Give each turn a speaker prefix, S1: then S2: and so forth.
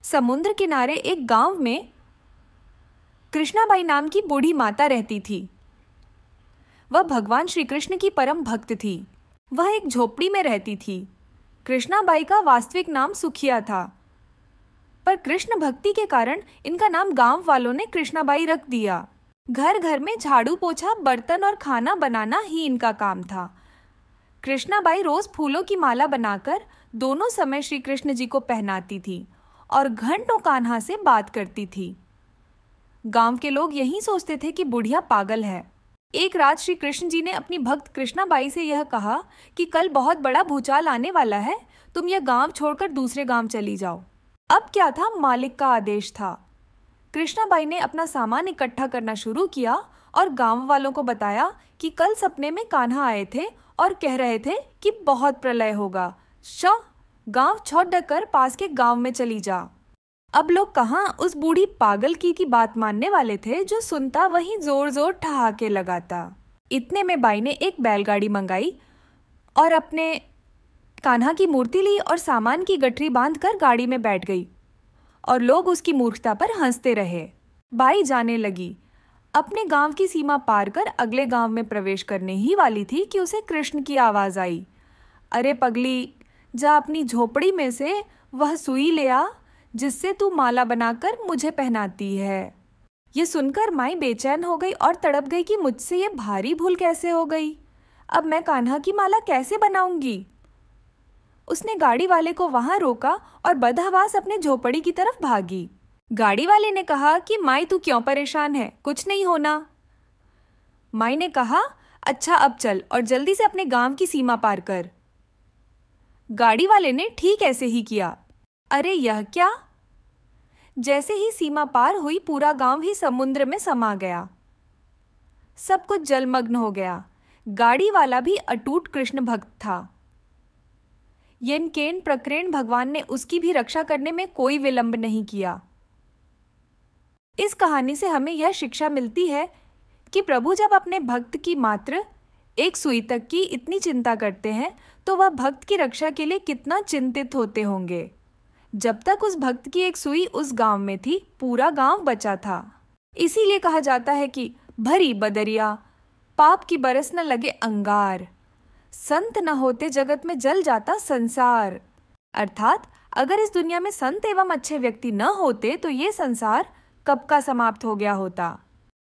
S1: समुद्र किनारे एक गांव में कृष्णाबाई नाम की बूढ़ी माता रहती थी। वह भगवान श्री कृष्ण की परम भक्त थी। वह एक झोपड़ी में रहती थी। कृष्णाबाई का वास्तविक नाम सुखिया था, पर कृष्ण भक्ति के कारण इनका नाम गांव वालों ने कृष्णाबाई रख दिया। घर घर में झाड़ू पोछा, बर्तन और खाना बनाना ही इनका काम था। कृष्णाबाई रोज फूलों की माला बनाकर दोनों समय श्री कृष्ण जी को पहनाती थी और घंटों कान्हा से बात करती थी। गांव के लोग यही सोचते थे कि बुढ़िया पागल है। एक रात श्री कृष्ण जी ने अपनी भक्त कृष्णाबाई से यह कहा कि कल बहुत बड़ा भूचाल आने वाला है, तुम यह गांव छोड़कर दूसरे गांव चली जाओ। अब क्या था, मालिक का आदेश था। कृष्णाबाई ने अपना सामान इकट्ठा करना शुरू किया और गांव वालों को बताया कि कल सपने में कान्हा आए थे और कह रहे थे कि बहुत प्रलय होगा। गांव छोड़ कर पास के गांव में चली जा। अब लोग कहाँ उस बूढ़ी पागल की बात मानने वाले थे। जो सुनता वही जोर जोर ठहाके लगाता। इतने में बाई ने एक बैलगाड़ी मंगाई और अपने कान्हा की मूर्ति ली और सामान की गठरी बांधकर गाड़ी में बैठ गई और लोग उसकी मूर्खता पर हंसते रहे। बाई जाने लगी। अपने गांव की सीमा पार कर अगले गांव में प्रवेश करने ही वाली थी कि उसे कृष्ण की आवाज आई, अरे पगली, जा अपनी झोपड़ी में से वह सुई ले आ जिससे तू माला बनाकर मुझे पहनाती है। ये सुनकर माई बेचैन हो गई और तड़प गई कि मुझसे ये भारी भूल कैसे हो गई। अब मैं कान्हा की माला कैसे बनाऊंगी। उसने गाड़ी वाले को वहां रोका और बदहवास अपने झोपड़ी की तरफ भागी। गाड़ी वाले ने कहा कि माई तू क्यों परेशान है, कुछ नहीं होना। माई ने कहा, अच्छा अब चल और जल्दी से अपने गांव की सीमा पार कर। गाड़ी वाले ने ठीक ऐसे ही किया। अरे यह क्या! जैसे ही सीमा पार हुई पूरा गांव ही समुद्र में समा गया। सब कुछ जलमग्न हो गया। गाड़ी वाला भी अटूट कृष्ण भक्त था। येनकेन प्रकरण भगवान ने उसकी भी रक्षा करने में कोई विलंब नहीं किया। इस कहानी से हमें यह शिक्षा मिलती है कि प्रभु जब अपने भक्त की मात्र एक सुई तक की इतनी चिंता करते हैं तो वह भक्त की रक्षा के लिए कितना चिंतित होते होंगे। जब तक उस भक्त की एक सुई उस गांव में थी, पूरा गांव बचा था। इसीलिए कहा जाता है कि भरी बदरिया, पाप की बरस न लगे अंगार, संत न होते जगत में जल जाता संसार। अर्थात अगर इस दुनिया में संत एवं अच्छे व्यक्ति न होते तो ये संसार कब का समाप्त हो गया होता।